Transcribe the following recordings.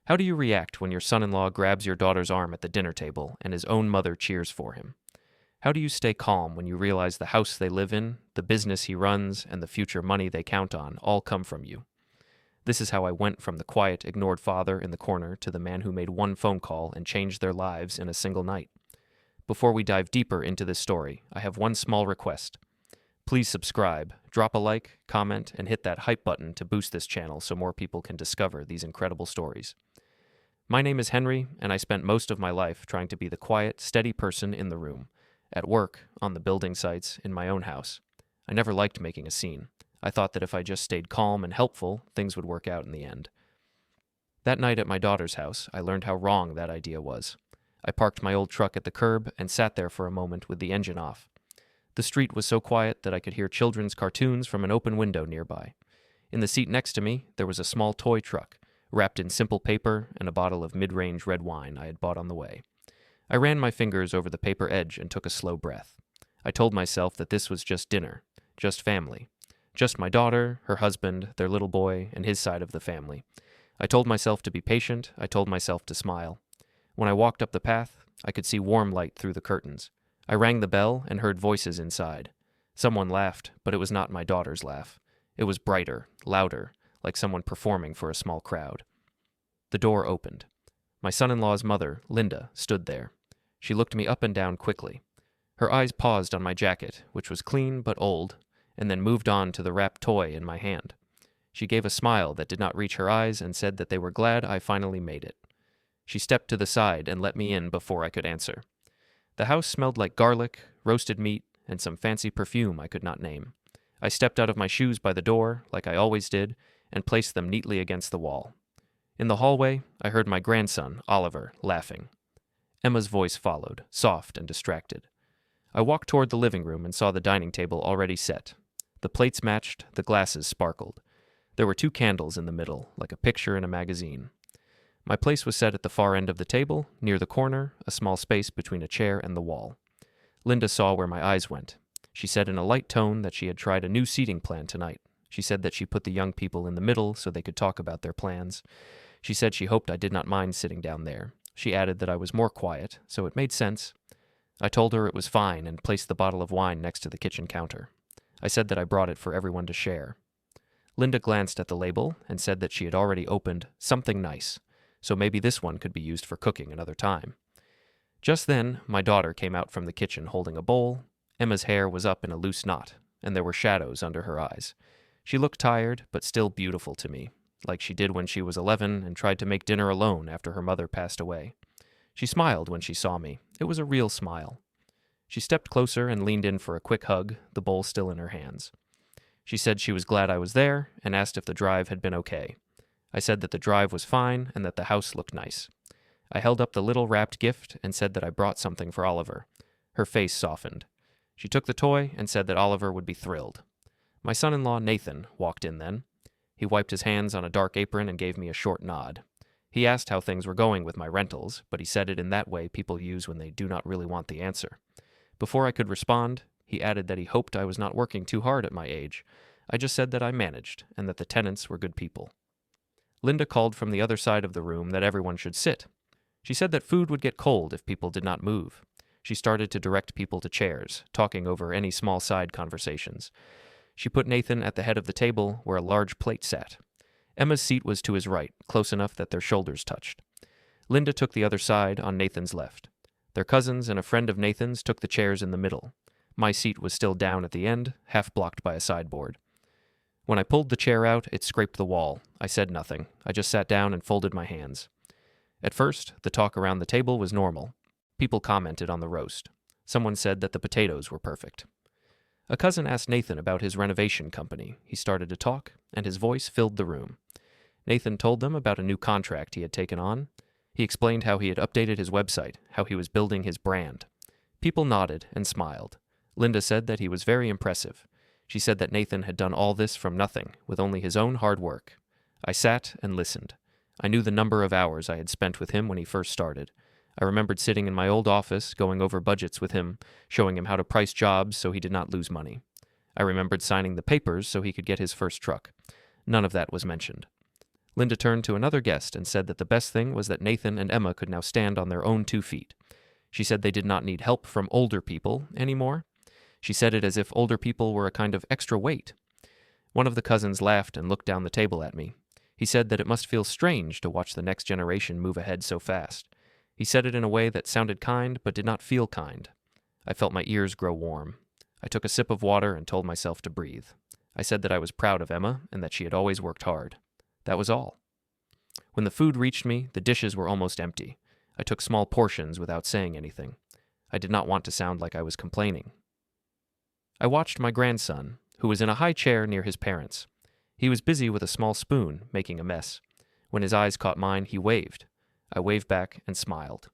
How do you react when your son-in-law grabs your daughter's arm at the dinner table and his own mother cheers for him? How do you stay calm when you realize the house they live in, the business he runs, and the future money they count on all come from you? This is how I went from the quiet, ignored father in the corner to the man who made one phone call and changed their lives in a single night. Before we dive deeper into this story, I have one small request. Please subscribe, drop a like, comment, and hit that hype button to boost this channel so more people can discover these incredible stories. My name is Henry, and I spent most of my life trying to be the quiet, steady person in the room, at work, on the building sites, in my own house. I never liked making a scene. I thought that if I just stayed calm and helpful, things would work out in the end. That night at my daughter's house, I learned how wrong that idea was. I parked my old truck at the curb and sat there for a moment with the engine off. The street was so quiet that I could hear children's cartoons from an open window nearby. In the seat next to me, there was a small toy truck, wrapped in simple paper and a bottle of mid-range red wine I had bought on the way. I ran my fingers over the paper edge and took a slow breath. I told myself that this was just dinner, just family. Just my daughter, her husband, their little boy, and his side of the family. I told myself to be patient. I told myself to smile. When I walked up the path, I could see warm light through the curtains. I rang the bell and heard voices inside. Someone laughed, but it was not my daughter's laugh. It was brighter, louder, like someone performing for a small crowd. The door opened. My son-in-law's mother, Linda, stood there. She looked me up and down quickly. Her eyes paused on my jacket, which was clean but old, and then moved on to the wrapped toy in my hand. She gave a smile that did not reach her eyes and said that they were glad I finally made it. She stepped to the side and let me in before I could answer. The house smelled like garlic, roasted meat, and some fancy perfume I could not name. I stepped out of my shoes by the door, like I always did, and placed them neatly against the wall. In the hallway, I heard my grandson, Oliver, laughing. Emma's voice followed, soft and distracted. I walked toward the living room and saw the dining table already set. The plates matched, the glasses sparkled. There were 2 candles in the middle, like a picture in a magazine. My place was set at the far end of the table, near the corner, a small space between a chair and the wall. Linda saw where my eyes went. She said in a light tone that she had tried a new seating plan tonight. She said that she put the young people in the middle so they could talk about their plans. She said she hoped I did not mind sitting down there. She added that I was more quiet, so it made sense. I told her it was fine and placed the bottle of wine next to the kitchen counter. I said that I brought it for everyone to share. Linda glanced at the label and said that she had already opened something nice, so maybe this one could be used for cooking another time. Just then, my daughter came out from the kitchen holding a bowl. Emma's hair was up in a loose knot, and there were shadows under her eyes. She looked tired, but still beautiful to me, like she did when she was 11 and tried to make dinner alone after her mother passed away. She smiled when she saw me. It was a real smile. She stepped closer and leaned in for a quick hug, the bowl still in her hands. She said she was glad I was there and asked if the drive had been okay. I said that the drive was fine and that the house looked nice. I held up the little wrapped gift and said that I brought something for Oliver. Her face softened. She took the toy and said that Oliver would be thrilled. My son-in-law, Nathan, walked in then. He wiped his hands on a dark apron and gave me a short nod. He asked how things were going with my rentals, but he said it in that way people use when they do not really want the answer. Before I could respond, he added that he hoped I was not working too hard at my age. I just said that I managed, and that the tenants were good people. Linda called from the other side of the room that everyone should sit. She said that food would get cold if people did not move. She started to direct people to chairs, talking over any small side conversations. She put Nathan at the head of the table where a large plate sat. Emma's seat was to his right, close enough that their shoulders touched. Linda took the other side on Nathan's left. Their cousins and a friend of Nathan's took the chairs in the middle. My seat was still down at the end, half blocked by a sideboard. When I pulled the chair out, it scraped the wall. I said nothing. I just sat down and folded my hands. At first, the talk around the table was normal. People commented on the roast. Someone said that the potatoes were perfect. A cousin asked Nathan about his renovation company. He started to talk, and his voice filled the room. Nathan told them about a new contract he had taken on. He explained how he had updated his website, how he was building his brand. People nodded and smiled. Linda said that he was very impressive. She said that Nathan had done all this from nothing, with only his own hard work. I sat and listened. I knew the number of hours I had spent with him when he first started. I remembered sitting in my old office, going over budgets with him, showing him how to price jobs so he did not lose money. I remembered signing the papers so he could get his first truck. None of that was mentioned. Linda turned to another guest and said that the best thing was that Nathan and Emma could now stand on their own 2 feet. She said they did not need help from older people anymore. She said it as if older people were a kind of extra weight. One of the cousins laughed and looked down the table at me. He said that it must feel strange to watch the next generation move ahead so fast. He said it in a way that sounded kind but did not feel kind. I felt my ears grow warm. I took a sip of water and told myself to breathe. I said that I was proud of Emma and that she had always worked hard. That was all. When the food reached me, the dishes were almost empty. I took small portions without saying anything. I did not want to sound like I was complaining. I watched my grandson, who was in a high chair near his parents. He was busy with a small spoon, making a mess. When his eyes caught mine, he waved. I waved back and smiled.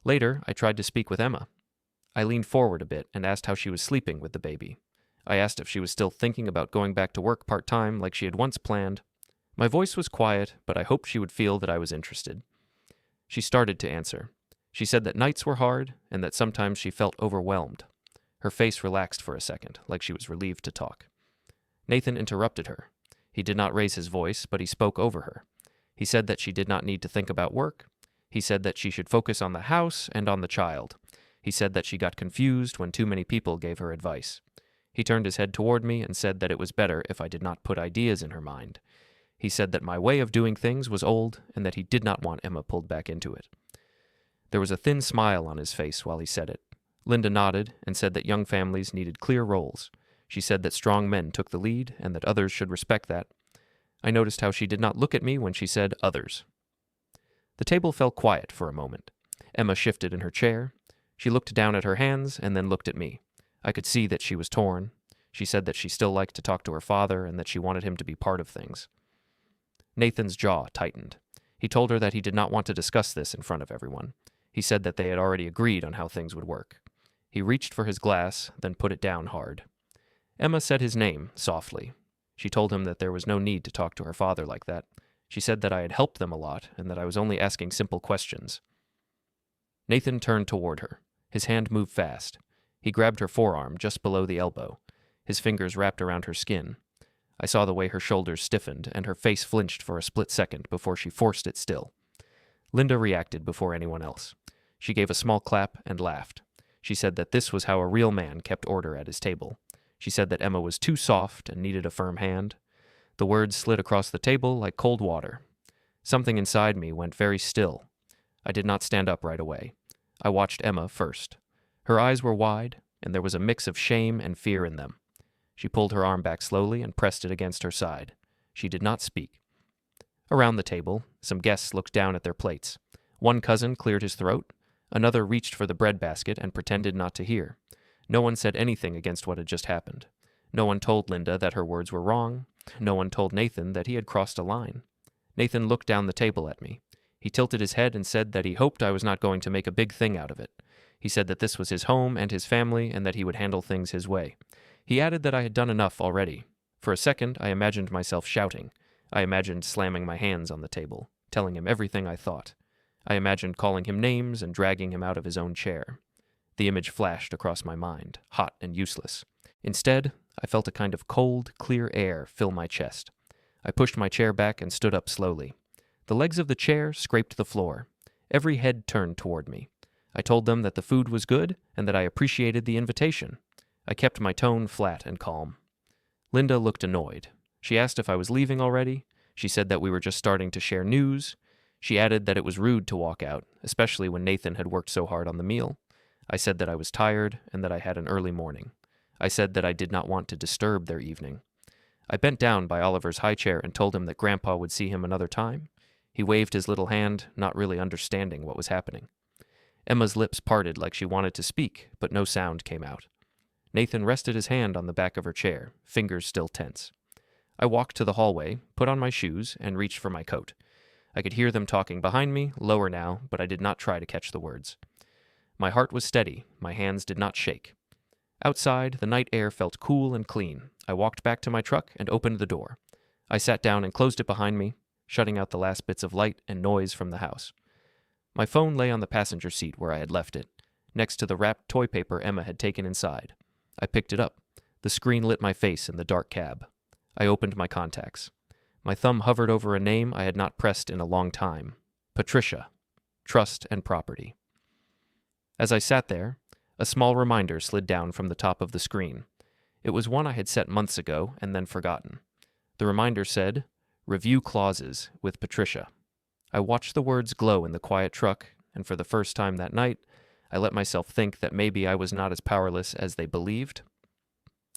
Later, I tried to speak with Emma. I leaned forward a bit and asked how she was sleeping with the baby. I asked if she was still thinking about going back to work part-time like she had once planned. My voice was quiet, but I hoped she would feel that I was interested. She started to answer. She said that nights were hard and that sometimes she felt overwhelmed. Her face relaxed for a second, like she was relieved to talk. Nathan interrupted her. He did not raise his voice, but he spoke over her. He said that she did not need to think about work. He said that she should focus on the house and on the child. He said that she got confused when too many people gave her advice. He turned his head toward me and said that it was better if I did not put ideas in her mind. He said that my way of doing things was old and that he did not want Emma pulled back into it. There was a thin smile on his face while he said it. Linda nodded and said that young families needed clear roles. She said that strong men took the lead and that others should respect that. I noticed how she did not look at me when she said others. The table fell quiet for a moment. Emma shifted in her chair. She looked down at her hands and then looked at me. I could see that she was torn. She said that she still liked to talk to her father and that she wanted him to be part of things. Nathan's jaw tightened. He told her that he did not want to discuss this in front of everyone. He said that they had already agreed on how things would work. He reached for his glass, then put it down hard. Emma said his name softly. She told him that there was no need to talk to her father like that. She said that I had helped them a lot and that I was only asking simple questions. Nathan turned toward her. His hand moved fast. He grabbed her forearm just below the elbow. His fingers wrapped around her skin. I saw the way her shoulders stiffened and her face flinched for a split second before she forced it still. Linda reacted before anyone else. She gave a small clap and laughed. She said that this was how a real man kept order at his table. She said that Emma was too soft and needed a firm hand. The words slid across the table like cold water. Something inside me went very still. I did not stand up right away. I watched Emma first. Her eyes were wide, and there was a mix of shame and fear in them. She pulled her arm back slowly and pressed it against her side. She did not speak. Around the table, some guests looked down at their plates. One cousin cleared his throat. Another reached for the bread basket and pretended not to hear. No one said anything against what had just happened. No one told Linda that her words were wrong. No one told Nathan that he had crossed a line. Nathan looked down the table at me. He tilted his head and said that he hoped I was not going to make a big thing out of it. He said that this was his home and his family and that he would handle things his way. He added that I had done enough already. For a second, I imagined myself shouting. I imagined slamming my hands on the table, telling him everything I thought. I imagined calling him names and dragging him out of his own chair. The image flashed across my mind, hot and useless. Instead, I felt a kind of cold, clear air fill my chest. I pushed my chair back and stood up slowly. The legs of the chair scraped the floor. Every head turned toward me. I told them that the food was good and that I appreciated the invitation. I kept my tone flat and calm. Linda looked annoyed. She asked if I was leaving already. She said that we were just starting to share news. She added that it was rude to walk out, especially when Nathan had worked so hard on the meal. I said that I was tired and that I had an early morning. I said that I did not want to disturb their evening. I bent down by Oliver's high chair and told him that Grandpa would see him another time. He waved his little hand, not really understanding what was happening. Emma's lips parted like she wanted to speak, but no sound came out. Nathan rested his hand on the back of her chair, fingers still tense. I walked to the hallway, put on my shoes, and reached for my coat. I could hear them talking behind me, lower now, but I did not try to catch the words. My heart was steady, my hands did not shake. Outside, the night air felt cool and clean. I walked back to my truck and opened the door. I sat down and closed it behind me, shutting out the last bits of light and noise from the house. My phone lay on the passenger seat where I had left it, next to the wrapped toy paper Emma had taken inside. I picked it up. The screen lit my face in the dark cab. I opened my contacts. My thumb hovered over a name I had not pressed in a long time. Patricia. Trust and property. As I sat there, a small reminder slid down from the top of the screen. It was one I had set months ago and then forgotten. The reminder said, "Review clauses with Patricia." I watched the words glow in the quiet truck, and for the first time that night, I let myself think that maybe I was not as powerless as they believed.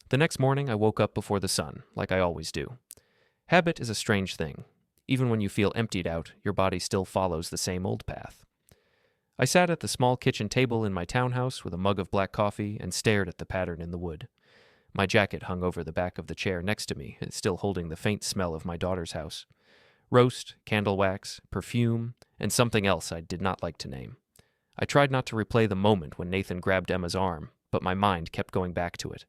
The next morning, I woke up before the sun, like I always do. Habit is a strange thing. Even when you feel emptied out, your body still follows the same old path. I sat at the small kitchen table in my townhouse with a mug of black coffee and stared at the pattern in the wood. My jacket hung over the back of the chair next to me, still holding the faint smell of my daughter's house. Roast, candle wax, perfume, and something else I did not like to name. I tried not to replay the moment when Nathan grabbed Emma's arm, but my mind kept going back to it.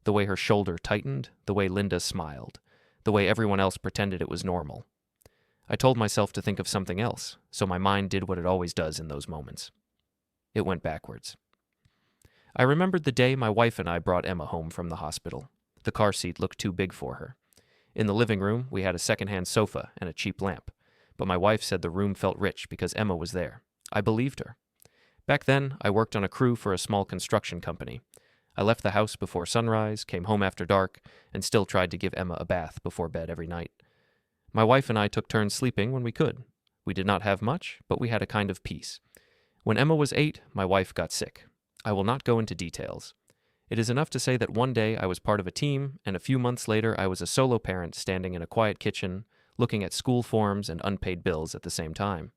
The way her shoulder tightened, the way Linda smiled, the way everyone else pretended it was normal. I told myself to think of something else, so my mind did what it always does in those moments. It went backwards. I remembered the day my wife and I brought Emma home from the hospital. The car seat looked too big for her. In the living room, we had a secondhand sofa and a cheap lamp, but my wife said the room felt rich because Emma was there. I believed her. Back then, I worked on a crew for a small construction company. I left the house before sunrise, came home after dark, and still tried to give Emma a bath before bed every night. My wife and I took turns sleeping when we could. We did not have much, but we had a kind of peace. When Emma was 8, my wife got sick. I will not go into details. It is enough to say that one day I was part of a team, and a few months later I was a solo parent standing in a quiet kitchen, looking at school forms and unpaid bills at the same time.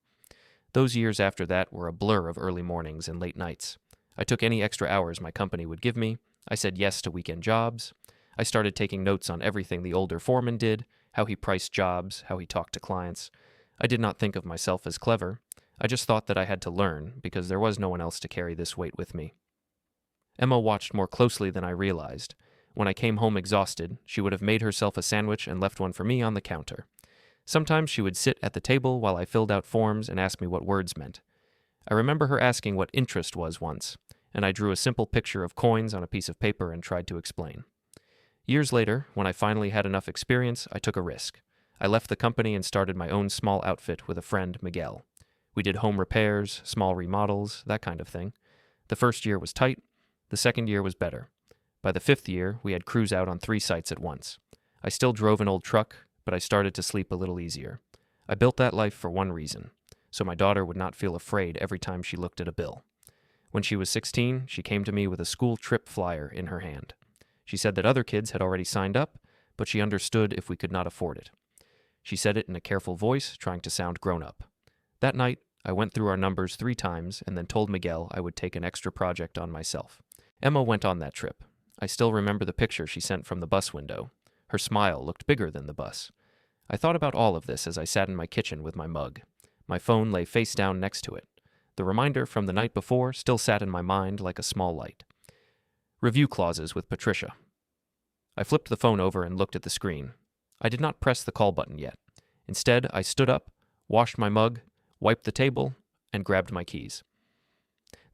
Those years after that were a blur of early mornings and late nights. I took any extra hours my company would give me. I said yes to weekend jobs. I started taking notes on everything the older foreman did, how he priced jobs, how he talked to clients. I did not think of myself as clever. I just thought that I had to learn, because there was no one else to carry this weight with me. Emma watched more closely than I realized. When I came home exhausted, she would have made herself a sandwich and left one for me on the counter. Sometimes she would sit at the table while I filled out forms and ask me what words meant. I remember her asking what interest was once, and I drew a simple picture of coins on a piece of paper and tried to explain. Years later, when I finally had enough experience, I took a risk. I left the company and started my own small outfit with a friend, Miguel. We did home repairs, small remodels, that kind of thing. The first year was tight. The second year was better. By the 5th year, we had crews out on 3 sites at once. I still drove an old truck, but I started to sleep a little easier. I built that life for one reason, so my daughter would not feel afraid every time she looked at a bill. When she was 16, she came to me with a school trip flyer in her hand. She said that other kids had already signed up, but she understood if we could not afford it. She said it in a careful voice, trying to sound grown-up. That night, I went through our numbers 3 times and then told Miguel I would take an extra project on myself. Emma went on that trip. I still remember the picture she sent from the bus window. Her smile looked bigger than the bus. I thought about all of this as I sat in my kitchen with my mug. My phone lay face down next to it. The reminder from the night before still sat in my mind like a small light. Review clauses with Patricia. I flipped the phone over and looked at the screen. I did not press the call button yet. Instead, I stood up, washed my mug, wiped the table, and grabbed my keys.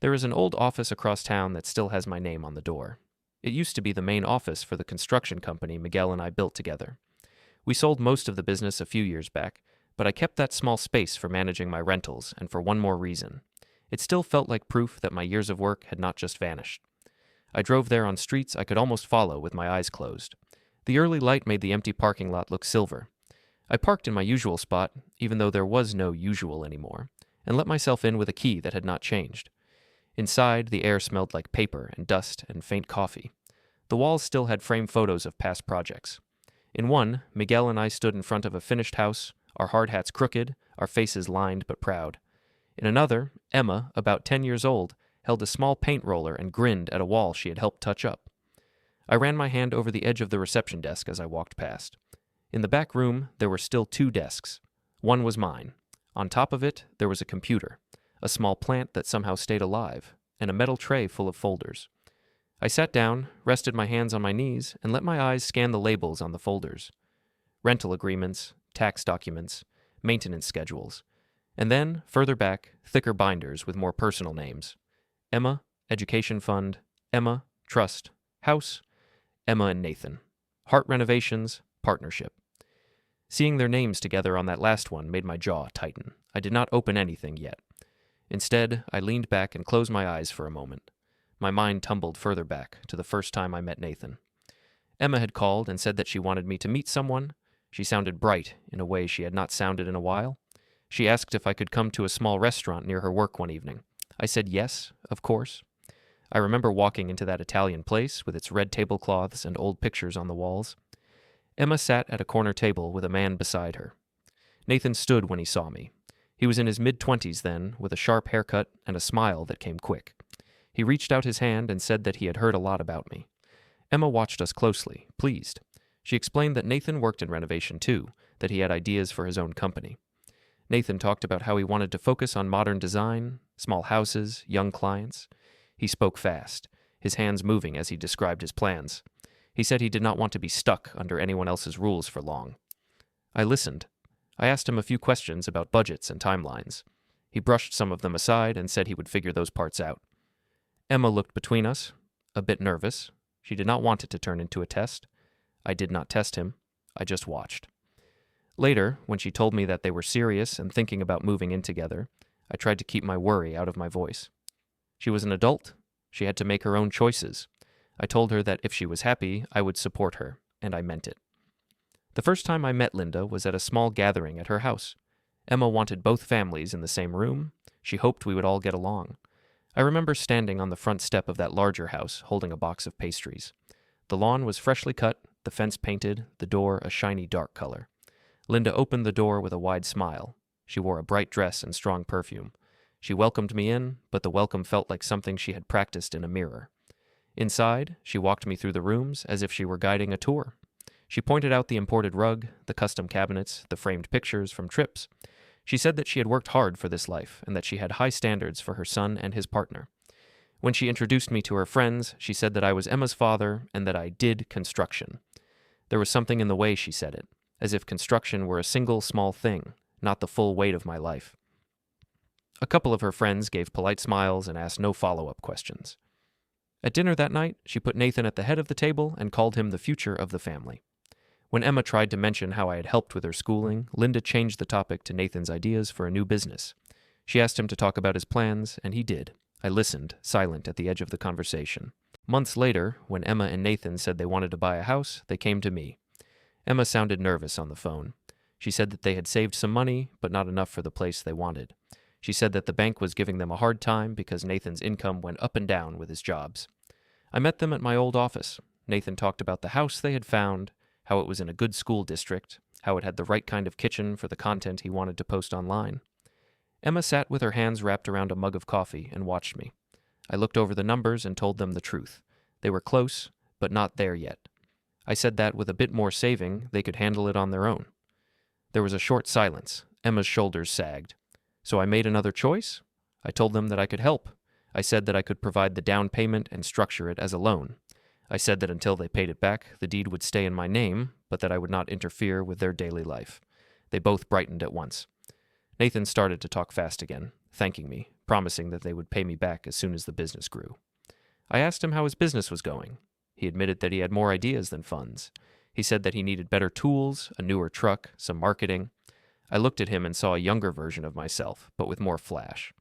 There is an old office across town that still has my name on the door. It used to be the main office for the construction company Miguel and I built together. We sold most of the business a few years back, but I kept that small space for managing my rentals, and for one more reason. It still felt like proof that my years of work had not just vanished. I drove there on streets I could almost follow with my eyes closed. The early light made the empty parking lot look silver. I parked in my usual spot, even though there was no usual anymore, and let myself in with a key that had not changed. Inside, the air smelled like paper and dust and faint coffee. The walls still had framed photos of past projects. In one, Miguel and I stood in front of a finished house, our hard hats crooked, our faces lined but proud. In another, Emma, about 10 years old, held a small paint roller and grinned at a wall she had helped touch up. I ran my hand over the edge of the reception desk as I walked past. In the back room, there were still 2 desks. One was mine. On top of it, there was a computer, a small plant that somehow stayed alive, and a metal tray full of folders. I sat down, rested my hands on my knees, and let my eyes scan the labels on the folders. Rental agreements, tax documents, maintenance schedules, and then, further back, thicker binders with more personal names. Emma, Education Fund, Emma, Trust, House, Emma and Nathan, Heart Renovations, Partnership. Seeing their names together on that last one made my jaw tighten. I did not open anything yet. Instead, I leaned back and closed my eyes for a moment. My mind tumbled further back to the first time I met Nathan. Emma had called and said that she wanted me to meet someone. She sounded bright in a way she had not sounded in a while. She asked if I could come to a small restaurant near her work one evening. I said yes, of course. I remember walking into that Italian place with its red tablecloths and old pictures on the walls. Emma sat at a corner table with a man beside her. Nathan stood when he saw me. He was in his mid-20s then, with a sharp haircut and a smile that came quick. He reached out his hand and said that he had heard a lot about me. Emma watched us closely, pleased. She explained that Nathan worked in renovation too, that he had ideas for his own company. Nathan talked about how he wanted to focus on modern design, small houses, young clients. He spoke fast, his hands moving as he described his plans. He said he did not want to be stuck under anyone else's rules for long. I listened. I asked him a few questions about budgets and timelines. He brushed some of them aside and said he would figure those parts out. Emma looked between us, a bit nervous. She did not want it to turn into a test. I did not test him. I just watched. Later, when she told me that they were serious and thinking about moving in together, I tried to keep my worry out of my voice. She was an adult. She had to make her own choices. I told her that if she was happy, I would support her, and I meant it. The first time I met Linda was at a small gathering at her house. Emma wanted both families in the same room. She hoped we would all get along. I remember standing on the front step of that larger house, holding a box of pastries. The lawn was freshly cut, the fence painted, the door a shiny dark color. Linda opened the door with a wide smile. She wore a bright dress and strong perfume. She welcomed me in, but the welcome felt like something she had practiced in a mirror. Inside, she walked me through the rooms as if she were guiding a tour. She pointed out the imported rug, the custom cabinets, the framed pictures from trips. She said that she had worked hard for this life and that she had high standards for her son and his partner. When she introduced me to her friends, she said that I was Emma's father and that I did construction. There was something in the way she said it, as if construction were a single small thing, not the full weight of my life. A couple of her friends gave polite smiles and asked no follow-up questions. At dinner that night, she put Nathan at the head of the table and called him the future of the family. When Emma tried to mention how I had helped with her schooling, Linda changed the topic to Nathan's ideas for a new business. She asked him to talk about his plans, and he did. I listened, silent at the edge of the conversation. Months later, when Emma and Nathan said they wanted to buy a house, they came to me. Emma sounded nervous on the phone. She said that they had saved some money, but not enough for the place they wanted. She said that the bank was giving them a hard time because Nathan's income went up and down with his jobs. I met them at my old office. Nathan talked about the house they had found, how it was in a good school district, how it had the right kind of kitchen for the content he wanted to post online. Emma sat with her hands wrapped around a mug of coffee and watched me. I looked over the numbers and told them the truth. They were close, but not there yet. I said that with a bit more saving, they could handle it on their own. There was a short silence. Emma's shoulders sagged. So I made another choice? I told them that I could help. I said that I could provide the down payment and structure it as a loan. I said that until they paid it back, the deed would stay in my name, but that I would not interfere with their daily life. They both brightened at once. Nathan started to talk fast again, thanking me, promising that they would pay me back as soon as the business grew. I asked him how his business was going. He admitted that he had more ideas than funds. He said that he needed better tools, a newer truck, some marketing. I looked at him and saw a younger version of myself, but with more flash.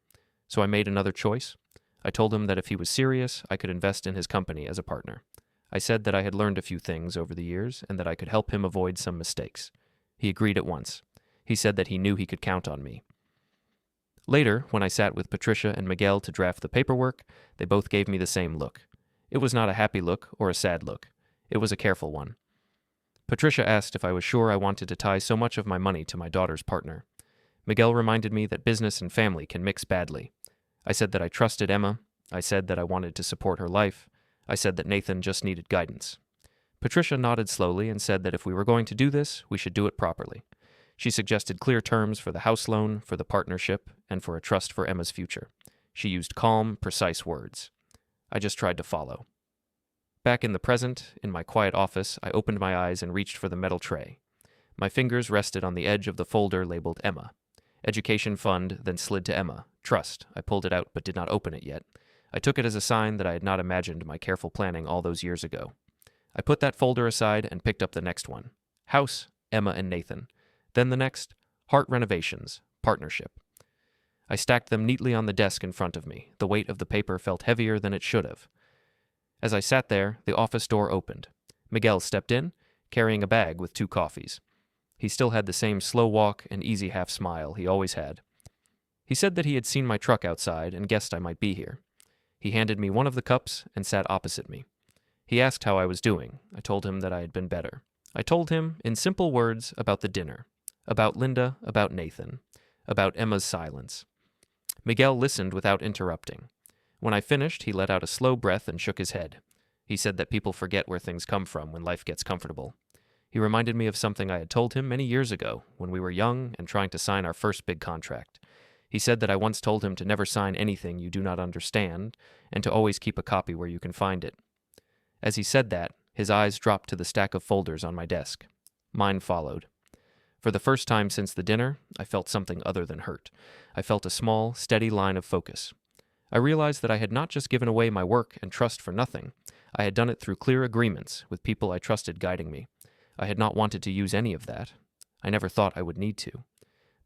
So I made another choice. I told him that if he was serious, I could invest in his company as a partner. I said that I had learned a few things over the years and that I could help him avoid some mistakes. He agreed at once. He said that he knew he could count on me. Later, when I sat with Patricia and Miguel to draft the paperwork, they both gave me the same look. It was not a happy look or a sad look. It was a careful one. Patricia asked if I was sure I wanted to tie so much of my money to my daughter's partner. Miguel reminded me that business and family can mix badly. I said that I trusted Emma. I said that I wanted to support her life. I said that Nathan just needed guidance. Patricia nodded slowly and said that if we were going to do this, we should do it properly. She suggested clear terms for the house loan, for the partnership, and for a trust for Emma's future. She used calm, precise words. I just tried to follow. Back in the present, in my quiet office, I opened my eyes and reached for the metal tray. My fingers rested on the edge of the folder labeled Emma. Education Fund, then slid to Emma. Trust. I pulled it out but did not open it yet. I took it as a sign that I had not imagined my careful planning all those years ago. I put that folder aside and picked up the next one. House, Emma and Nathan. Then the next, Heart Renovations, Partnership. I stacked them neatly on the desk in front of me. The weight of the paper felt heavier than it should have. As I sat there, the office door opened. Miguel stepped in, carrying a bag with 2 coffees. He still had the same slow walk and easy half smile he always had. He said that he had seen my truck outside and guessed I might be here. He handed me one of the cups and sat opposite me. He asked how I was doing. I told him that I had been better. I told him, in simple words, about the dinner, about Linda, about Nathan, about Emma's silence. Miguel listened without interrupting. When I finished, he let out a slow breath and shook his head. He said that people forget where things come from when life gets comfortable. He reminded me of something I had told him many years ago when we were young and trying to sign our first big contract. He said that I once told him to never sign anything you do not understand and to always keep a copy where you can find it. As he said that, his eyes dropped to the stack of folders on my desk. Mine followed. For the first time since the dinner, I felt something other than hurt. I felt a small, steady line of focus. I realized that I had not just given away my work and trust for nothing. I had done it through clear agreements with people I trusted guiding me. I had not wanted to use any of that. I never thought I would need to.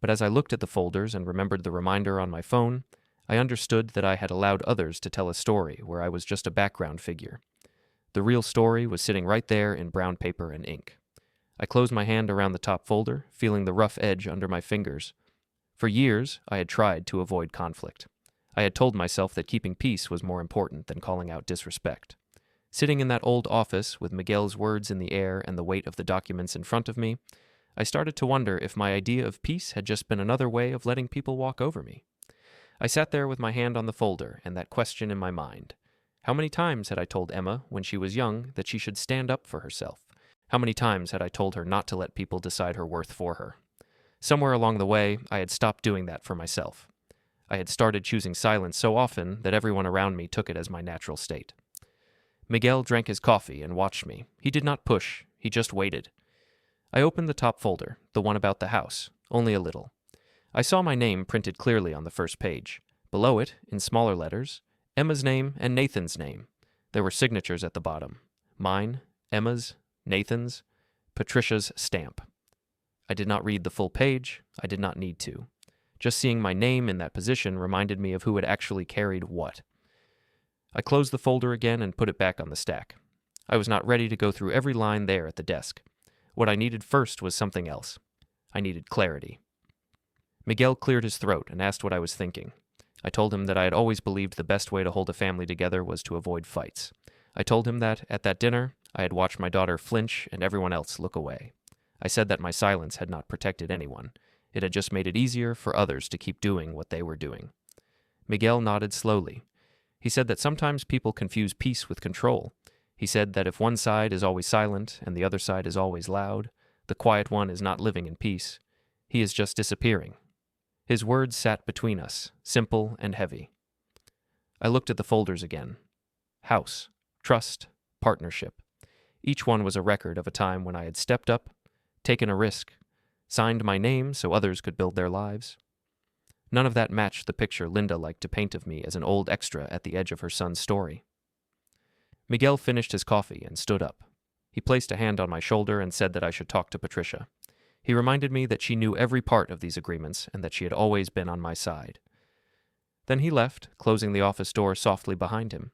But as I looked at the folders and remembered the reminder on my phone, I understood that I had allowed others to tell a story where I was just a background figure. The real story was sitting right there in brown paper and ink. I closed my hand around the top folder, feeling the rough edge under my fingers. For years, I had tried to avoid conflict. I had told myself that keeping peace was more important than calling out disrespect. Sitting in that old office with Miguel's words in the air and the weight of the documents in front of me, I started to wonder if my idea of peace had just been another way of letting people walk over me. I sat there with my hand on the folder and that question in my mind. How many times had I told Emma when she was young that she should stand up for herself? How many times had I told her not to let people decide her worth for her? Somewhere along the way, I had stopped doing that for myself. I had started choosing silence so often that everyone around me took it as my natural state. Miguel drank his coffee and watched me. He did not push. He just waited. I opened the top folder, the one about the house, only a little. I saw my name printed clearly on the first page. Below it, in smaller letters, Emma's name and Nathan's name. There were signatures at the bottom. Mine, Emma's, Nathan's, Patricia's stamp. I did not read the full page. I did not need to. Just seeing my name in that position reminded me of who had actually carried what. I closed the folder again and put it back on the stack. I was not ready to go through every line there at the desk. What I needed first was something else. I needed clarity. Miguel cleared his throat and asked what I was thinking. I told him that I had always believed the best way to hold a family together was to avoid fights. I told him that, at that dinner, I had watched my daughter flinch and everyone else look away. I said that my silence had not protected anyone. It had just made it easier for others to keep doing what they were doing. Miguel nodded slowly. He said that sometimes people confuse peace with control. He said that if one side is always silent and the other side is always loud, the quiet one is not living in peace. He is just disappearing. His words sat between us, simple and heavy. I looked at the folders again. House, trust, partnership. Each one was a record of a time when I had stepped up, taken a risk, signed my name so others could build their lives. None of that matched the picture Linda liked to paint of me as an old extra at the edge of her son's story. Miguel finished his coffee and stood up. He placed a hand on my shoulder and said that I should talk to Patricia. He reminded me that she knew every part of these agreements and that she had always been on my side. Then he left, closing the office door softly behind him.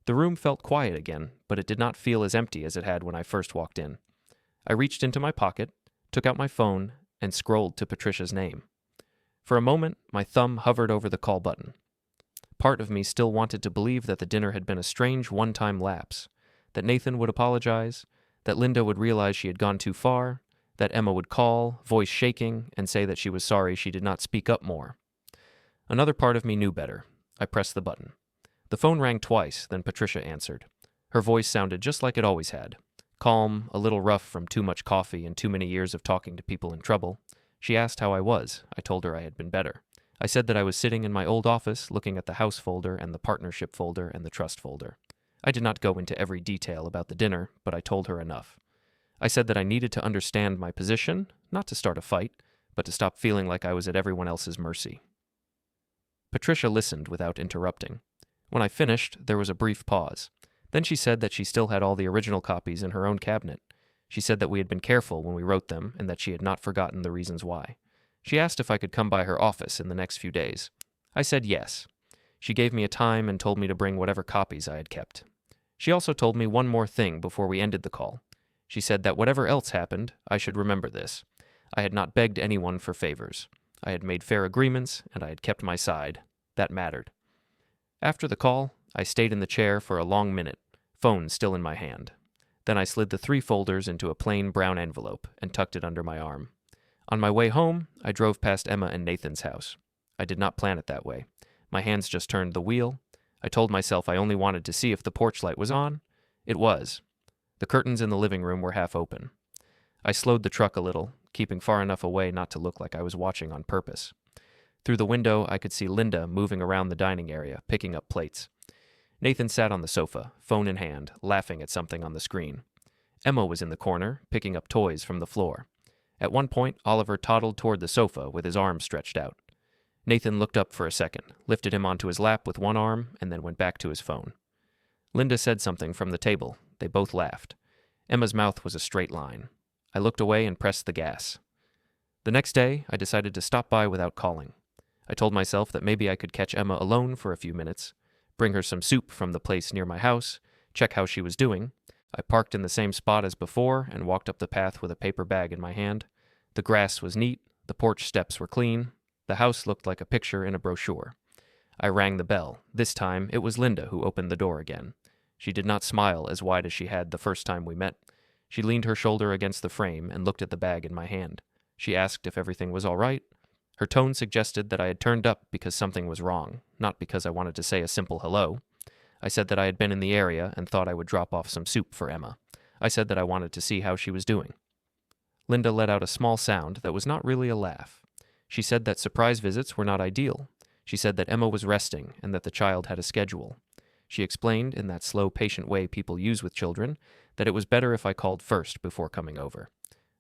The room felt quiet again, but it did not feel as empty as it had when I first walked in. I reached into my pocket, took out my phone, and scrolled to Patricia's name. For a moment, my thumb hovered over the call button. Part of me still wanted to believe that the dinner had been a strange one-time lapse, that Nathan would apologize, that Linda would realize she had gone too far, that Emma would call, voice shaking, and say that she was sorry she did not speak up more. Another part of me knew better. I pressed the button. The phone rang twice, then Patricia answered. Her voice sounded just like it always had. Calm, a little rough from too much coffee and too many years of talking to people in trouble. She asked how I was. I told her I had been better. I said that I was sitting in my old office looking at the house folder and the partnership folder and the trust folder. I did not go into every detail about the dinner, but I told her enough. I said that I needed to understand my position, not to start a fight, but to stop feeling like I was at everyone else's mercy. Patricia listened without interrupting. When I finished, there was a brief pause. Then she said that she still had all the original copies in her own cabinet. She said that we had been careful when we wrote them and that she had not forgotten the reasons why. She asked if I could come by her office in the next few days. I said yes. She gave me a time and told me to bring whatever copies I had kept. She also told me one more thing before we ended the call. She said that whatever else happened, I should remember this. I had not begged anyone for favors. I had made fair agreements, and I had kept my side. That mattered. After the call, I stayed in the chair for a long minute, phone still in my hand. Then I slid the 3 folders into a plain brown envelope and tucked it under my arm. On my way home, I drove past Emma and Nathan's house. I did not plan it that way. My hands just turned the wheel. I told myself I only wanted to see if the porch light was on. It was. The curtains in the living room were half open. I slowed the truck a little, keeping far enough away not to look like I was watching on purpose. Through the window, I could see Linda moving around the dining area, picking up plates. Nathan sat on the sofa, phone in hand, laughing at something on the screen. Emma was in the corner, picking up toys from the floor. At one point, Oliver toddled toward the sofa with his arms stretched out. Nathan looked up for a second, lifted him onto his lap with one arm, and then went back to his phone. Linda said something from the table. They both laughed. Emma's mouth was a straight line. I looked away and pressed the gas. The next day, I decided to stop by without calling. I told myself that maybe I could catch Emma alone for a few minutes, bring her some soup from the place near my house, check how she was doing. I parked in the same spot as before and walked up the path with a paper bag in my hand. The grass was neat, the porch steps were clean, the house looked like a picture in a brochure. I rang the bell. This time, it was Linda who opened the door again. She did not smile as wide as she had the first time we met. She leaned her shoulder against the frame and looked at the bag in my hand. She asked if everything was all right. Her tone suggested that I had turned up because something was wrong, not because I wanted to say a simple hello. I said that I had been in the area and thought I would drop off some soup for Emma. I said that I wanted to see how she was doing. Linda let out a small sound that was not really a laugh. She said that surprise visits were not ideal. She said that Emma was resting and that the child had a schedule. She explained, in that slow, patient way people use with children, that it was better if I called first before coming over.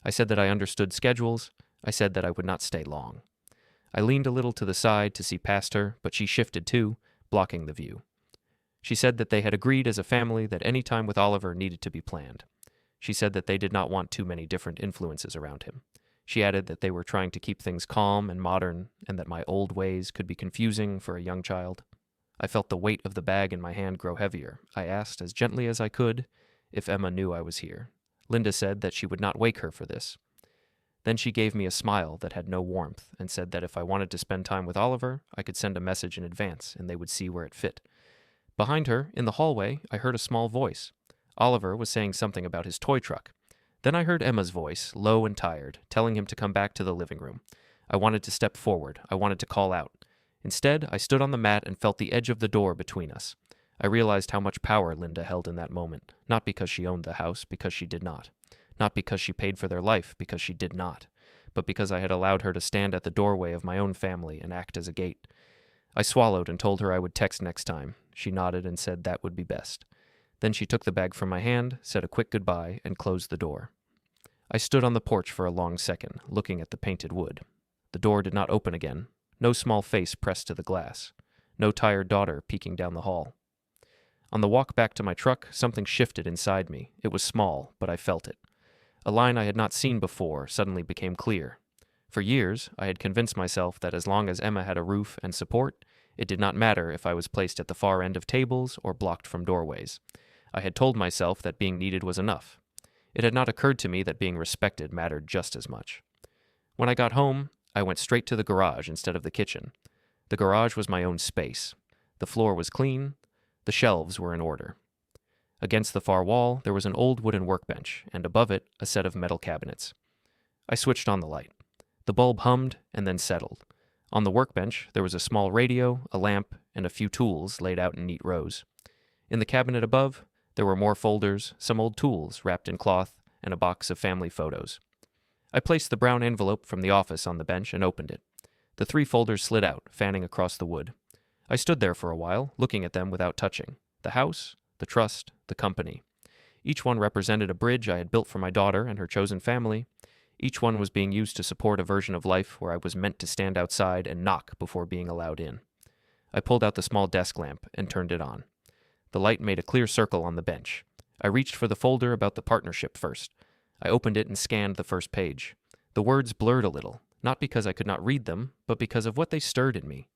I said that I understood schedules. I said that I would not stay long. I leaned a little to the side to see past her, but she shifted too, blocking the view. She said that they had agreed as a family that any time with Oliver needed to be planned. She said that they did not want too many different influences around him. She added that they were trying to keep things calm and modern, and that my old ways could be confusing for a young child. I felt the weight of the bag in my hand grow heavier. I asked, as gently as I could, if Emma knew I was here. Linda said that she would not wake her for this. Then she gave me a smile that had no warmth and said that if I wanted to spend time with Oliver, I could send a message in advance and they would see where it fit. Behind her, in the hallway, I heard a small voice. Oliver was saying something about his toy truck. Then I heard Emma's voice, low and tired, telling him to come back to the living room. I wanted to step forward. I wanted to call out. Instead, I stood on the mat and felt the edge of the door between us. I realized how much power Linda held in that moment, not because she owned the house, because she did not. Not because she paid for their life, because she did not, but because I had allowed her to stand at the doorway of my own family and act as a gate. I swallowed and told her I would text next time. She nodded and said that would be best. Then she took the bag from my hand, said a quick goodbye, and closed the door. I stood on the porch for a long second, looking at the painted wood. The door did not open again. No small face pressed to the glass. No tired daughter peeking down the hall. On the walk back to my truck, something shifted inside me. It was small, but I felt it. A line I had not seen before suddenly became clear. For years, I had convinced myself that as long as Emma had a roof and support, it did not matter if I was placed at the far end of tables or blocked from doorways. I had told myself that being needed was enough. It had not occurred to me that being respected mattered just as much. When I got home, I went straight to the garage instead of the kitchen. The garage was my own space. The floor was clean. The shelves were in order. Against the far wall, there was an old wooden workbench, and above it, a set of metal cabinets. I switched on the light. The bulb hummed and then settled. On the workbench, there was a small radio, a lamp, and a few tools laid out in neat rows. In the cabinet above, there were more folders, some old tools wrapped in cloth, and a box of family photos. I placed the brown envelope from the office on the bench and opened it. The 3 folders slid out, fanning across the wood. I stood there for a while, looking at them without touching. The house, the trust, the company. Each one represented a bridge I had built for my daughter and her chosen family. Each one was being used to support a version of life where I was meant to stand outside and knock before being allowed in. I pulled out the small desk lamp and turned it on. The light made a clear circle on the bench. I reached for the folder about the partnership first. I opened it and scanned the first page. The words blurred a little, not because I could not read them, but because of what they stirred in me.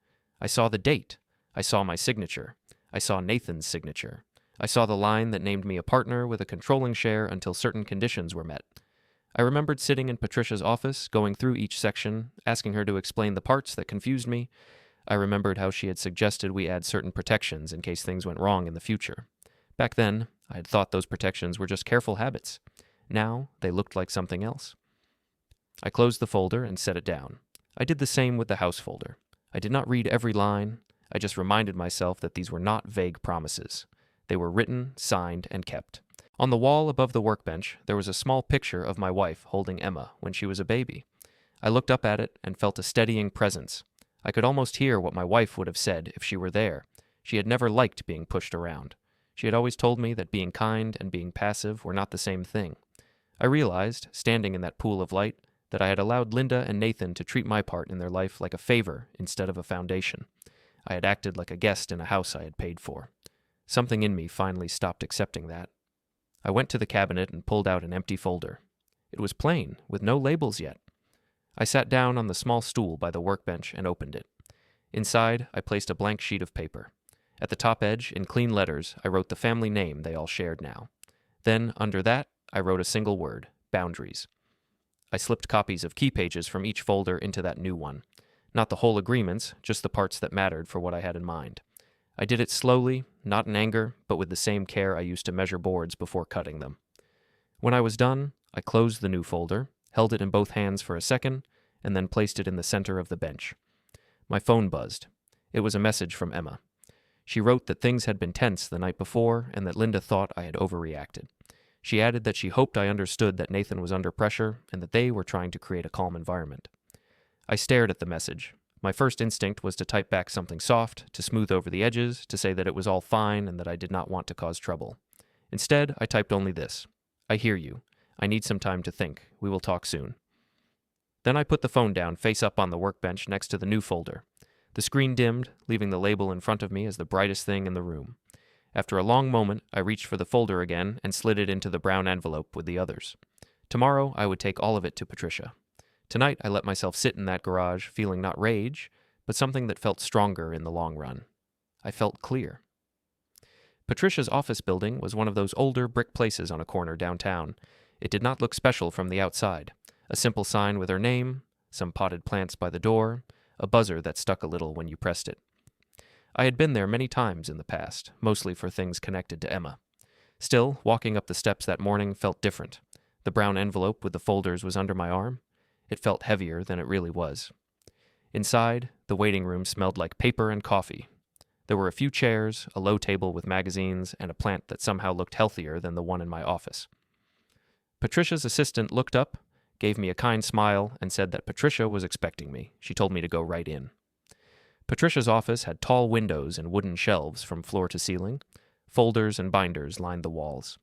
I saw the date. I saw my signature. I saw Nathan's signature. I saw the line that named me a partner with a controlling share until certain conditions were met. I remembered sitting in Patricia's office, going through each section, asking her to explain the parts that confused me. I remembered how she had suggested we add certain protections in case things went wrong in the future. Back then, I had thought those protections were just careful habits. Now, they looked like something else. I closed the folder and set it down. I did the same with the house folder. I did not read every line. I just reminded myself that these were not vague promises. They were written, signed, and kept. On the wall above the workbench, there was a small picture of my wife holding Emma when she was a baby. I looked up at it and felt a steadying presence. I could almost hear what my wife would have said if she were there. She had never liked being pushed around. She had always told me that being kind and being passive were not the same thing. I realized, standing in that pool of light, that I had allowed Linda and Nathan to treat my part in their life like a favor instead of a foundation. I had acted like a guest in a house I had paid for. Something in me finally stopped accepting that. I went to the cabinet and pulled out an empty folder. It was plain, with no labels yet. I sat down on the small stool by the workbench and opened it. Inside, I placed a blank sheet of paper. At the top edge, in clean letters, I wrote the family name they all shared now. Then, under that, I wrote a single word, boundaries. I slipped copies of key pages from each folder into that new one. Not the whole agreements, just the parts that mattered for what I had in mind. I did it slowly, not in anger, but with the same care I used to measure boards before cutting them. When I was done, I closed the new folder, held it in both hands for a second, and then placed it in the center of the bench. My phone buzzed. It was a message from Emma. She wrote that things had been tense the night before and that Linda thought I had overreacted. She added that she hoped I understood that Nathan was under pressure and that they were trying to create a calm environment. I stared at the message. My first instinct was to type back something soft, to smooth over the edges, to say that it was all fine and that I did not want to cause trouble. Instead, I typed only this. I hear you. I need some time to think. We will talk soon. Then I put the phone down face up on the workbench next to the new folder. The screen dimmed, leaving the label in front of me as the brightest thing in the room. After a long moment, I reached for the folder again and slid it into the brown envelope with the others. Tomorrow, I would take all of it to Patricia. Tonight, I let myself sit in that garage, feeling not rage, but something that felt stronger in the long run. I felt clear. Patricia's office building was one of those older brick places on a corner downtown. It did not look special from the outside. A simple sign with her name, some potted plants by the door, a buzzer that stuck a little when you pressed it. I had been there many times in the past, mostly for things connected to Emma. Still, walking up the steps that morning felt different. The brown envelope with the folders was under my arm. It felt heavier than it really was. Inside, the waiting room smelled like paper and coffee. There were a few chairs, a low table with magazines, and a plant that somehow looked healthier than the one in my office. Patricia's assistant looked up, gave me a kind smile, and said that Patricia was expecting me. She told me to go right in. Patricia's office had tall windows and wooden shelves from floor to ceiling. Folders and binders lined the walls.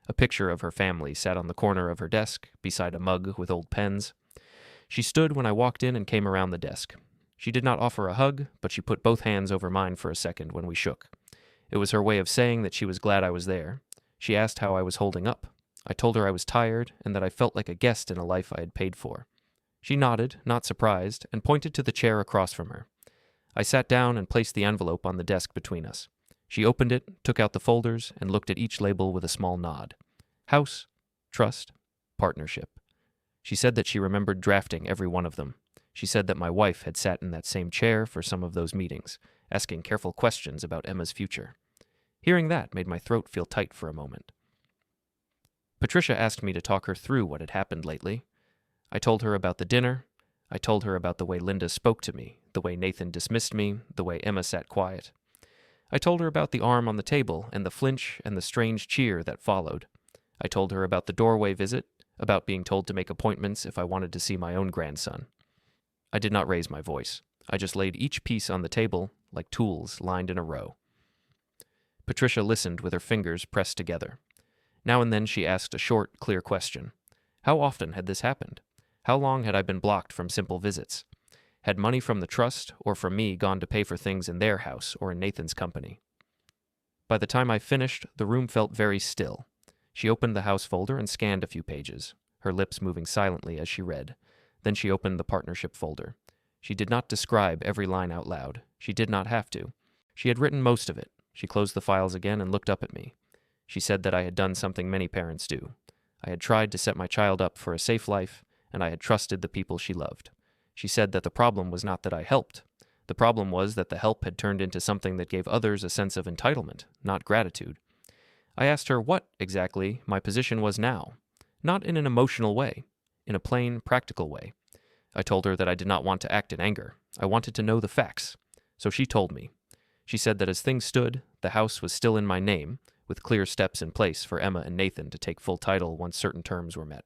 A picture of her family sat on the corner of her desk, beside a mug with old pens. She stood when I walked in and came around the desk. She did not offer a hug, but she put both hands over mine for a second when we shook. It was her way of saying that she was glad I was there. She asked how I was holding up. I told her I was tired and that I felt like a guest in a life I had paid for. She nodded, not surprised, and pointed to the chair across from her. I sat down and placed the envelope on the desk between us. She opened it, took out the folders, and looked at each label with a small nod. House, trust, partnership. She said that she remembered drafting every one of them. She said that my wife had sat in that same chair for some of those meetings, asking careful questions about Emma's future. Hearing that made my throat feel tight for a moment. Patricia asked me to talk her through what had happened lately. I told her about the dinner. I told her about the way Linda spoke to me, the way Nathan dismissed me, the way Emma sat quiet. I told her about the arm on the table and the flinch and the strange cheer that followed. I told her about the doorway visit, about being told to make appointments if I wanted to see my own grandson. I did not raise my voice. I just laid each piece on the table, like tools lined in a row. Patricia listened with her fingers pressed together. Now and then she asked a short, clear question. How often had this happened? How long had I been blocked from simple visits? Had money from the trust or from me gone to pay for things in their house or in Nathan's company? By the time I finished, the room felt very still. She opened the house folder and scanned a few pages. her lips moving silently as she read. Then she opened the partnership folder. She did not describe every line out loud. She did not have to. She had written most of it. She closed the files again and looked up at me. She said that I had done something many parents do. I had tried to set my child up for a safe life, and I had trusted the people she loved. She said that the problem was not that I helped. The problem was that the help had turned into something that gave others a sense of entitlement, not gratitude. I asked her what, exactly, my position was now. Not in an emotional way, in a plain, practical way. I told her that I did not want to act in anger. I wanted to know the facts. So she told me. She said that as things stood, the house was still in my name, with clear steps in place for Emma and Nathan to take full title once certain terms were met.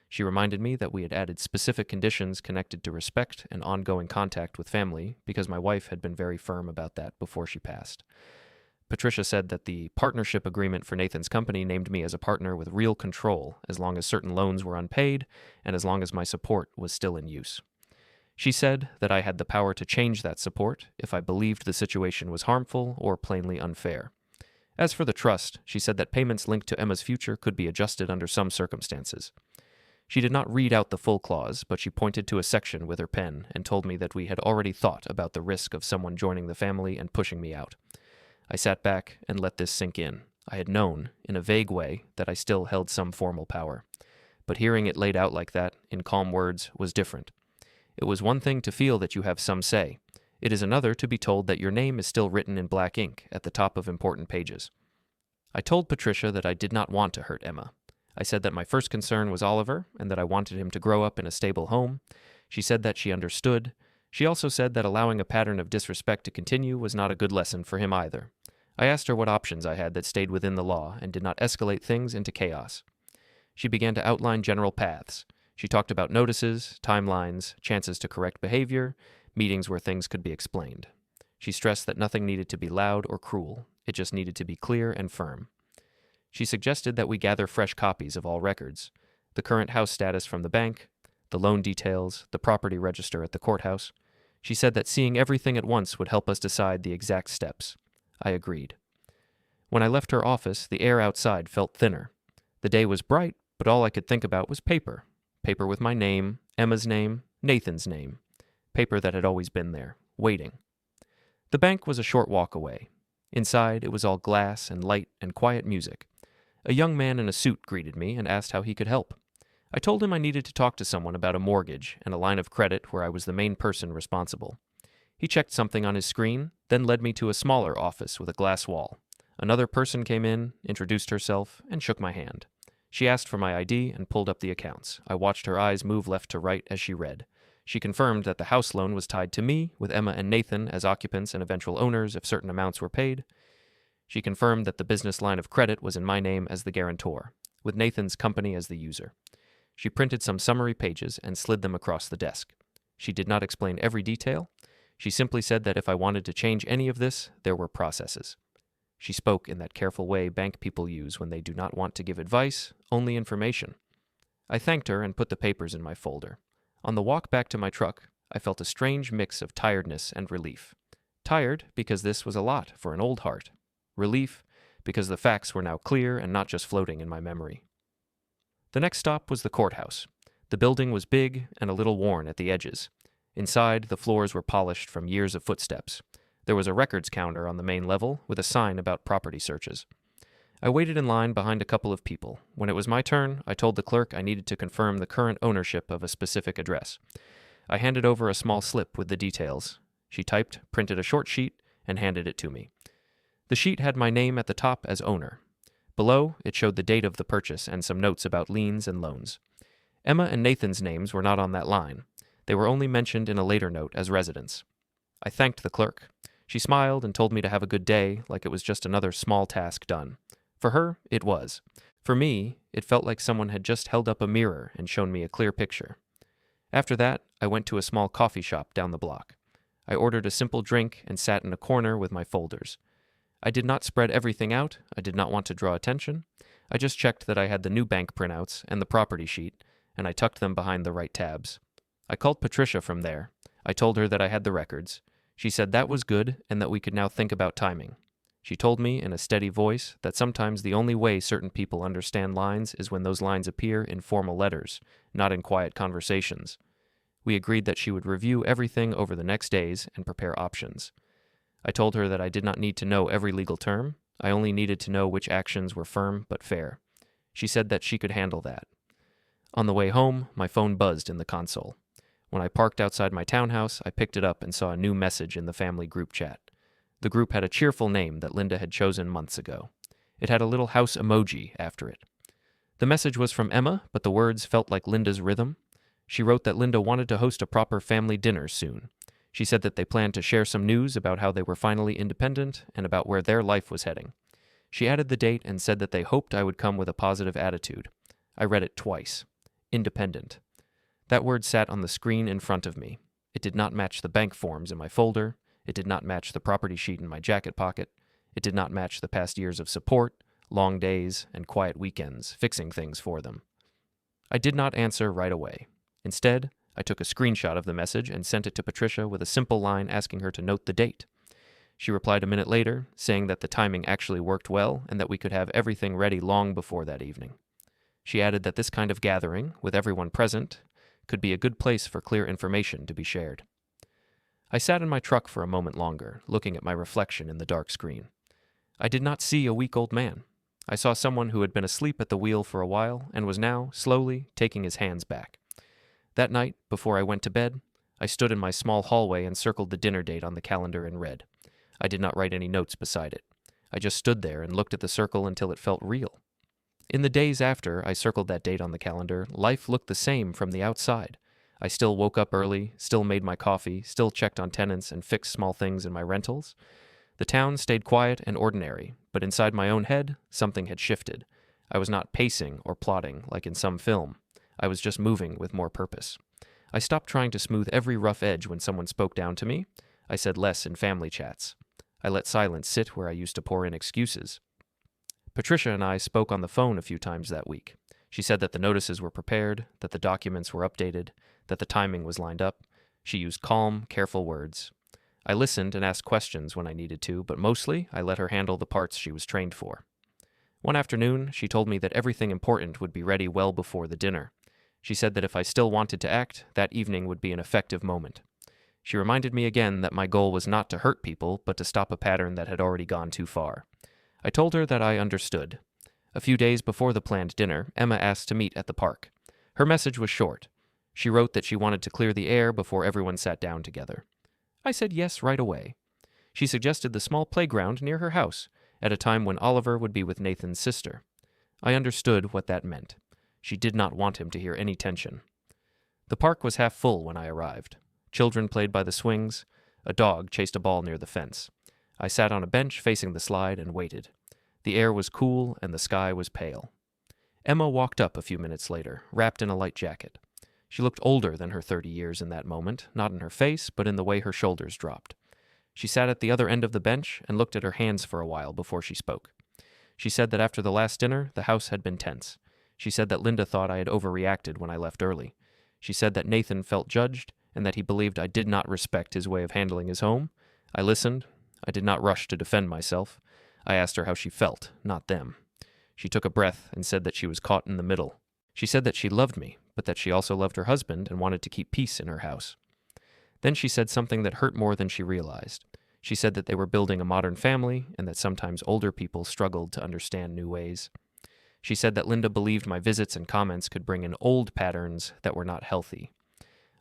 She reminded me that we had added specific conditions connected to respect and ongoing contact with family because my wife had been very firm about that before she passed. Patricia said that the partnership agreement for Nathan's company named me as a partner with real control as long as certain loans were unpaid and as long as my support was still in use. She said that I had the power to change that support if I believed the situation was harmful or plainly unfair. As for the trust, she said that payments linked to Emma's future could be adjusted under some circumstances. She did not read out the full clause, but she pointed to a section with her pen and told me that we had already thought about the risk of someone joining the family and pushing me out. I sat back and let this sink in. I had known, in a vague way, that I still held some formal power. But hearing it laid out like that, in calm words, was different. It was one thing to feel that you have some say. It is another to be told that your name is still written in black ink at the top of important pages. I told Patricia that I did not want to hurt Emma. I said that my first concern was Oliver and that I wanted him to grow up in a stable home. She said that she understood. She also said that allowing a pattern of disrespect to continue was not a good lesson for him either. I asked her what options I had that stayed within the law and did not escalate things into chaos. She began to outline general paths. She talked about notices, timelines, chances to correct behavior, meetings where things could be explained. She stressed that nothing needed to be loud or cruel. It just needed to be clear and firm. She suggested that we gather fresh copies of all records, the current house status from the bank, the loan details, the property register at the courthouse. She said that seeing everything at once would help us decide the exact steps. I agreed. When I left her office, the air outside felt thinner. The day was bright, but all I could think about was paper. Paper with my name, Emma's name, Nathan's name. Paper that had always been there, waiting. The bank was a short walk away. Inside, it was all glass and light and quiet music. A young man in a suit greeted me and asked how he could help. I told him I needed to talk to someone about a mortgage and a line of credit where I was the main person responsible. He checked something on his screen, then led me to a smaller office with a glass wall. Another person came in, introduced herself, and shook my hand. She asked for my ID and pulled up the accounts. I watched her eyes move left to right as she read. She confirmed that the house loan was tied to me, with Emma and Nathan as occupants and eventual owners if certain amounts were paid. She confirmed that the business line of credit was in my name as the guarantor, with Nathan's company as the user. She printed some summary pages and slid them across the desk. She did not explain every detail. She simply said that if I wanted to change any of this, there were processes. She spoke in that careful way bank people use when they do not want to give advice, only information. I thanked her and put the papers in my folder. On the walk back to my truck, I felt a strange mix of tiredness and relief. Tired because this was a lot for an old heart. Relief because the facts were now clear and not just floating in my memory. The next stop was the courthouse. The building was big and a little worn at the edges. Inside, the floors were polished from years of footsteps. There was a records counter on the main level with a sign about property searches. I waited in line behind a couple of people. When it was my turn, I told the clerk I needed to confirm the current ownership of a specific address. I handed over a small slip with the details. She typed, printed a short sheet, and handed it to me. The sheet had my name at the top as owner. Below, it showed the date of the purchase and some notes about liens and loans. Emma and Nathan's names were not on that line. They were only mentioned in a later note as residents. I thanked the clerk. She smiled and told me to have a good day, like it was just another small task done. For her, it was. For me, it felt like someone had just held up a mirror and shown me a clear picture. After that, I went to a small coffee shop down the block. I ordered a simple drink and sat in a corner with my folders. I did not spread everything out. I did not want to draw attention. I just checked that I had the new bank printouts and the property sheet, and I tucked them behind the right tabs. I called Patricia from there. I told her that I had the records. She said that was good and that we could now think about timing. She told me in a steady voice that sometimes the only way certain people understand lines is when those lines appear in formal letters, not in quiet conversations. We agreed that she would review everything over the next days and prepare options. I told her that I did not need to know every legal term. I only needed to know which actions were firm but fair. She said that she could handle that. On the way home, my phone buzzed in the console. When I parked outside my townhouse, I picked it up and saw a new message in the family group chat. The group had a cheerful name that Linda had chosen months ago. It had a little house emoji after it. The message was from Emma, but the words felt like Linda's rhythm. She wrote that Linda wanted to host a proper family dinner soon. She said that they planned to share some news about how they were finally independent and about where their life was heading. She added the date and said that they hoped I would come with a positive attitude. I read it twice. Independent. That word sat on the screen in front of me. It did not match the bank forms in my folder. It did not match the property sheet in my jacket pocket. It did not match the past years of support, long days, and quiet weekends, fixing things for them. I did not answer right away. Instead, I took a screenshot of the message and sent it to Patricia with a simple line asking her to note the date. She replied a minute later, saying that the timing actually worked well and that we could have everything ready long before that evening. She added that this kind of gathering, with everyone present, could be a good place for clear information to be shared. I sat in my truck for a moment longer, looking at my reflection in the dark screen. I did not see a weak old man. I saw someone who had been asleep at the wheel for a while and was now, slowly, taking his hands back. That night, before I went to bed, I stood in my small hallway and circled the dinner date on the calendar in red. I did not write any notes beside it. I just stood there and looked at the circle until it felt real. In the days after I circled that date on the calendar, life looked the same from the outside. I still woke up early, still made my coffee, still checked on tenants and fixed small things in my rentals. The town stayed quiet and ordinary, but inside my own head, something had shifted. I was not pacing or plotting like in some film. I was just moving with more purpose. I stopped trying to smooth every rough edge when someone spoke down to me. I said less in family chats. I let silence sit where I used to pour in excuses. Patricia and I spoke on the phone a few times that week. She said that the notices were prepared, that the documents were updated, that the timing was lined up. She used calm, careful words. I listened and asked questions when I needed to, but mostly I let her handle the parts she was trained for. One afternoon, she told me that everything important would be ready well before the dinner. She said that if I still wanted to act, that evening would be an effective moment. She reminded me again that my goal was not to hurt people, but to stop a pattern that had already gone too far. I told her that I understood. A few days before the planned dinner, Emma asked to meet at the park. Her message was short. She wrote that she wanted to clear the air before everyone sat down together. I said yes right away. She suggested the small playground near her house, at a time when Oliver would be with Nathan's sister. I understood what that meant. She did not want him to hear any tension. The park was half full when I arrived. Children played by the swings. A dog chased a ball near the fence. I sat on a bench facing the slide and waited. The air was cool and the sky was pale. Emma walked up a few minutes later, wrapped in a light jacket. She looked older than her 30 years in that moment, not in her face, but in the way her shoulders dropped. She sat at the other end of the bench and looked at her hands for a while before she spoke. She said that after the last dinner, the house had been tense. She said that Linda thought I had overreacted when I left early. She said that Nathan felt judged and that he believed I did not respect his way of handling his home. I listened. I did not rush to defend myself. I asked her how she felt, not them. She took a breath and said that she was caught in the middle. She said that she loved me, but that she also loved her husband and wanted to keep peace in her house. Then she said something that hurt more than she realized. She said that they were building a modern family and that sometimes older people struggled to understand new ways. She said that Linda believed my visits and comments could bring in old patterns that were not healthy.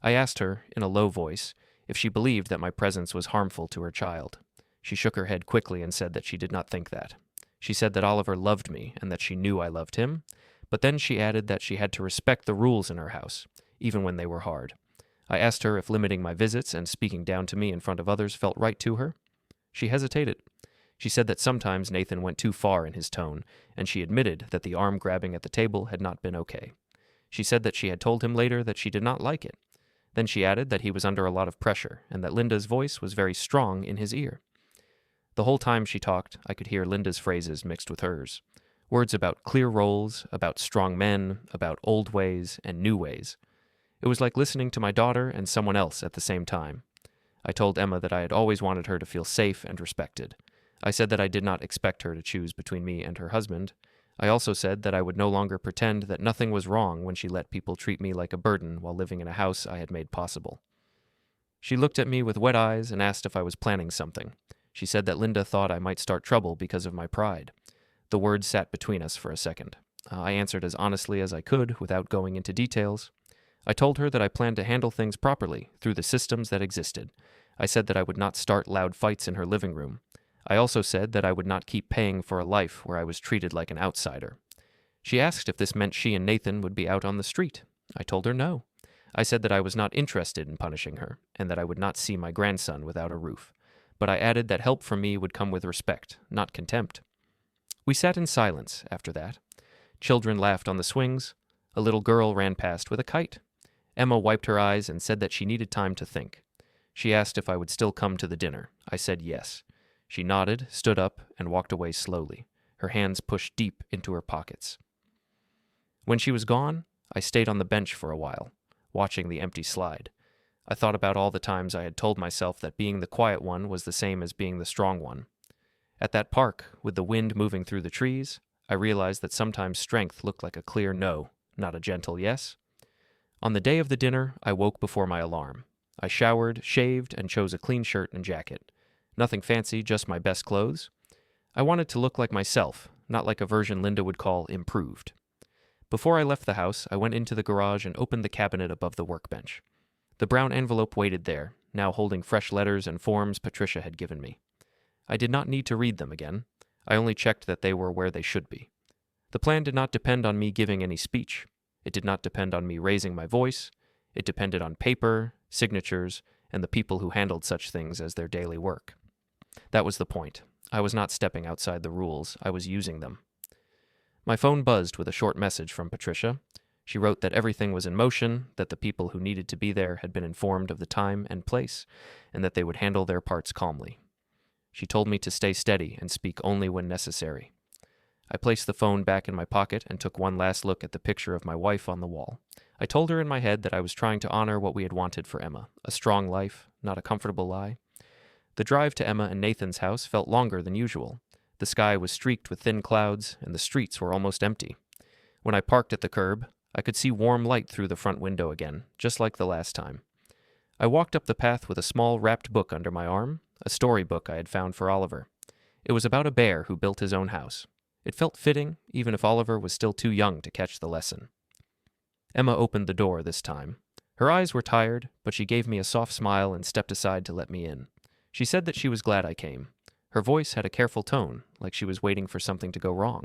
I asked her, in a low voice, if she believed that my presence was harmful to her child. She shook her head quickly and said that she did not think that. She said that Oliver loved me and that she knew I loved him, but then she added that she had to respect the rules in her house, even when they were hard. I asked her if limiting my visits and speaking down to me in front of others felt right to her. She hesitated. She said that sometimes Nathan went too far in his tone, and she admitted that the arm grabbing at the table had not been okay. She said that she had told him later that she did not like it. Then she added that he was under a lot of pressure, and that Linda's voice was very strong in his ear. The whole time she talked, I could hear Linda's phrases mixed with hers. Words about clear roles, about strong men, about old ways and new ways. It was like listening to my daughter and someone else at the same time. I told Emma that I had always wanted her to feel safe and respected. I said that I did not expect her to choose between me and her husband. I also said that I would no longer pretend that nothing was wrong when she let people treat me like a burden while living in a house I had made possible. She looked at me with wet eyes and asked if I was planning something. She said that Linda thought I might start trouble because of my pride. The words sat between us for a second. I answered as honestly as I could without going into details. I told her that I planned to handle things properly through the systems that existed. I said that I would not start loud fights in her living room. I also said that I would not keep paying for a life where I was treated like an outsider. She asked if this meant she and Nathan would be out on the street. I told her no. I said that I was not interested in punishing her, and that I would not see my grandson without a roof. But I added that help from me would come with respect, not contempt. We sat in silence after that. Children laughed on the swings. A little girl ran past with a kite. Emma wiped her eyes and said that she needed time to think. She asked if I would still come to the dinner. I said yes. She nodded, stood up, and walked away slowly, her hands pushed deep into her pockets. When she was gone, I stayed on the bench for a while, watching the empty slide. I thought about all the times I had told myself that being the quiet one was the same as being the strong one. At that park, with the wind moving through the trees, I realized that sometimes strength looked like a clear no, not a gentle yes. On the day of the dinner, I woke before my alarm. I showered, shaved, and chose a clean shirt and jacket. Nothing fancy, just my best clothes. I wanted to look like myself, not like a version Linda would call improved. Before I left the house, I went into the garage and opened the cabinet above the workbench. The brown envelope waited there, now holding fresh letters and forms Patricia had given me. I did not need to read them again. I only checked that they were where they should be. The plan did not depend on me giving any speech. It did not depend on me raising my voice. It depended on paper, signatures, and the people who handled such things as their daily work. That was the point. I was not stepping outside the rules. I was using them. My phone buzzed with a short message from Patricia. She wrote that everything was in motion, that the people who needed to be there had been informed of the time and place, and that they would handle their parts calmly. She told me to stay steady and speak only when necessary. I placed the phone back in my pocket and took one last look at the picture of my wife on the wall. I told her in my head that I was trying to honor what we had wanted for Emma, a strong life, not a comfortable lie. The drive to Emma and Nathan's house felt longer than usual. The sky was streaked with thin clouds, and the streets were almost empty. When I parked at the curb, I could see warm light through the front window again, just like the last time. I walked up the path with a small wrapped book under my arm, a storybook I had found for Oliver. It was about a bear who built his own house. It felt fitting, even if Oliver was still too young to catch the lesson. Emma opened the door this time. Her eyes were tired, but she gave me a soft smile and stepped aside to let me in. She said that she was glad I came. Her voice had a careful tone, like she was waiting for something to go wrong.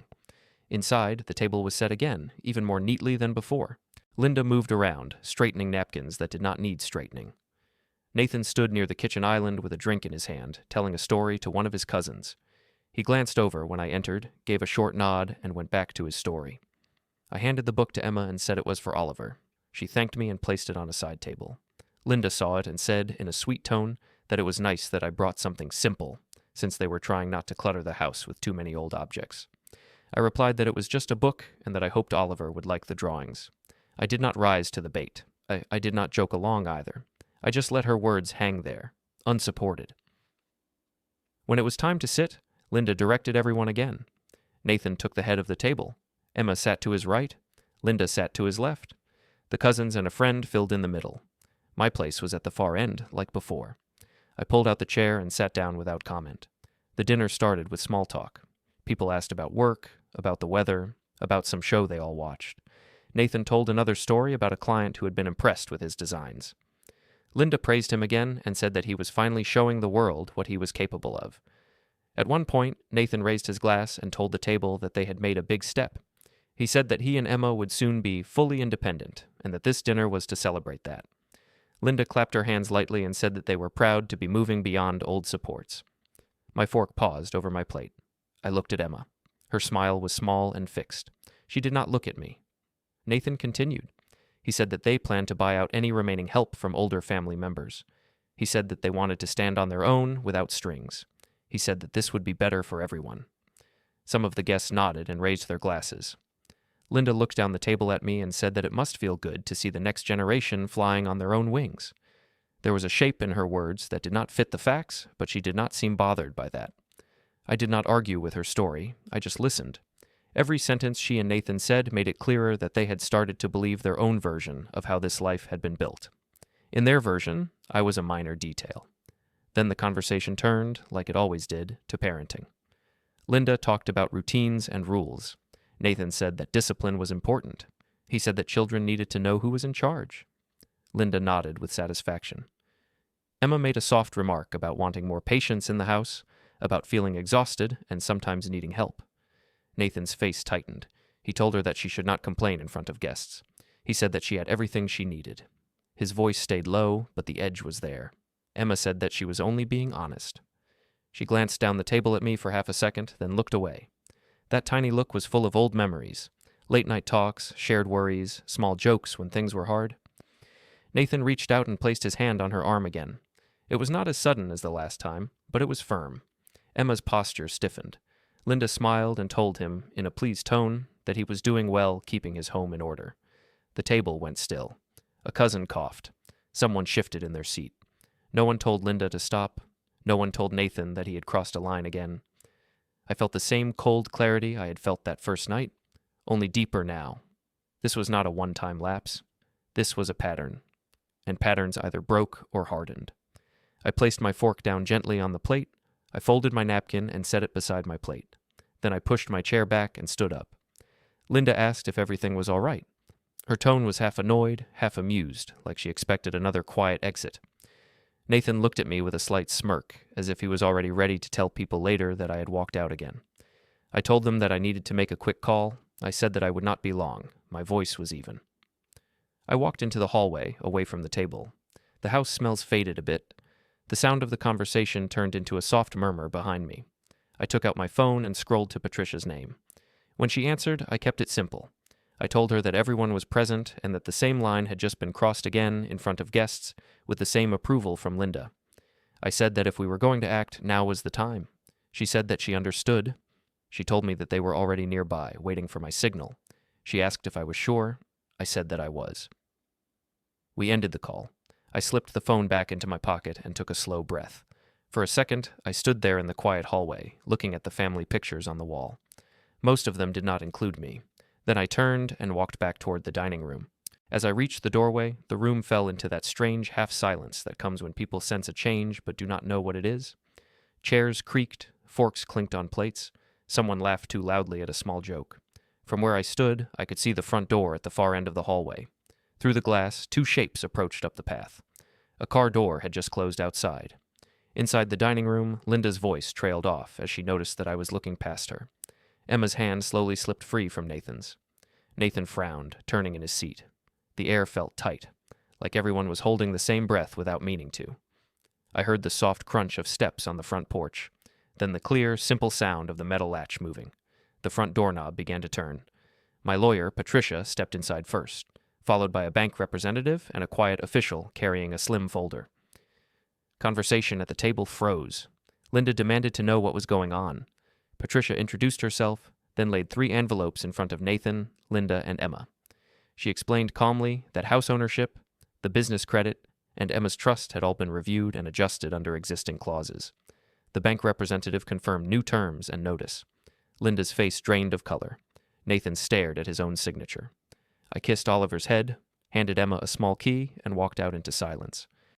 Inside, the table was set again, even more neatly than before. Linda moved around, straightening napkins that did not need straightening. Nathan stood near the kitchen island with a drink in his hand, telling a story to one of his cousins. He glanced over when I entered, gave a short nod, and went back to his story. I handed the book to Emma and said it was for Oliver. She thanked me and placed it on a side table. Linda saw it and said, in a sweet tone, that it was nice that I brought something simple, since they were trying not to clutter the house with too many old objects. I replied that it was just a book and that I hoped Oliver would like the drawings. I did not rise to the bait. I did not joke along either. I just let her words hang there, unsupported. When it was time to sit, Linda directed everyone again. Nathan took the head of the table. Emma sat to his right. Linda sat to his left. The cousins and a friend filled in the middle. My place was at the far end, like before. I pulled out the chair and sat down without comment. The dinner started with small talk. People asked about work, about the weather, about some show they all watched. Nathan told another story about a client who had been impressed with his designs. Linda praised him again and said that he was finally showing the world what he was capable of. At one point, Nathan raised his glass and told the table that they had made a big step. He said that he and Emma would soon be fully independent, and that this dinner was to celebrate that. Linda clapped her hands lightly and said that they were proud to be moving beyond old supports. My fork paused over my plate. I looked at Emma. Her smile was small and fixed. She did not look at me. Nathan continued. He said that they planned to buy out any remaining help from older family members. He said that they wanted to stand on their own without strings. He said that this would be better for everyone. Some of the guests nodded and raised their glasses. Linda looked down the table at me and said that it must feel good to see the next generation flying on their own wings. There was a shape in her words that did not fit the facts, but she did not seem bothered by that. I did not argue with her story, I just listened. Every sentence she and Nathan said made it clearer that they had started to believe their own version of how this life had been built. In their version, I was a minor detail. Then the conversation turned, like it always did, to parenting. Linda talked about routines and rules. Nathan said that discipline was important. He said that children needed to know who was in charge. Linda nodded with satisfaction. Emma made a soft remark about wanting more patience in the house, about feeling exhausted and sometimes needing help. Nathan's face tightened. He told her that she should not complain in front of guests. He said that she had everything she needed. His voice stayed low, but the edge was there. Emma said that she was only being honest. She glanced down the table at me for half a second, then looked away. That tiny look was full of old memories. Late-night talks, shared worries, small jokes when things were hard. Nathan reached out and placed his hand on her arm again. It was not as sudden as the last time, but it was firm. Emma's posture stiffened. Linda smiled and told him, in a pleased tone, that he was doing well keeping his home in order. The table went still. A cousin coughed. Someone shifted in their seat. No one told Linda to stop. No one told Nathan that he had crossed a line again. I felt the same cold clarity I had felt that first night, only deeper now. This was not a one-time lapse. This was a pattern, and patterns either broke or hardened. I placed my fork down gently on the plate. I folded my napkin and set it beside my plate. Then I pushed my chair back and stood up. Linda asked if everything was all right. Her tone was half annoyed, half amused, like she expected another quiet exit. Nathan looked at me with a slight smirk, as if he was already ready to tell people later that I had walked out again. I told them that I needed to make a quick call. I said that I would not be long. My voice was even. I walked into the hallway, away from the table. The house smells faded a bit. The sound of the conversation turned into a soft murmur behind me. I took out my phone and scrolled to Patricia's name. When she answered, I kept it simple. I told her that everyone was present and that the same line had just been crossed again in front of guests with the same approval from Linda. I said that if we were going to act, now was the time. She said that she understood. She told me that they were already nearby, waiting for my signal. She asked if I was sure. I said that I was. We ended the call. I slipped the phone back into my pocket and took a slow breath. For a second, I stood there in the quiet hallway, looking at the family pictures on the wall. Most of them did not include me. Then I turned and walked back toward the dining room. As I reached the doorway, the room fell into that strange half-silence that comes when people sense a change but do not know what it is. Chairs creaked, forks clinked on plates. Someone laughed too loudly at a small joke. From where I stood, I could see the front door at the far end of the hallway. Through the glass, two shapes approached up the path. A car door had just closed outside. Inside the dining room, Linda's voice trailed off as she noticed that I was looking past her. Emma's hand slowly slipped free from Nathan's. Nathan frowned, turning in his seat. The air felt tight, like everyone was holding the same breath without meaning to. I heard the soft crunch of steps on the front porch, then the clear, simple sound of the metal latch moving. The front doorknob began to turn. My lawyer, Patricia, stepped inside first, followed by a bank representative and a quiet official carrying a slim folder. Conversation at the table froze. Linda demanded to know what was going on. Patricia introduced herself, then laid 3 envelopes in front of Nathan, Linda, and Emma. She explained calmly that house ownership, the business credit, and Emma's trust had all been reviewed and adjusted under existing clauses. The bank representative confirmed new terms and notice. Linda's face drained of color. Nathan stared at his own signature. I kissed Oliver's head, handed Emma a small key, and walked out into silence.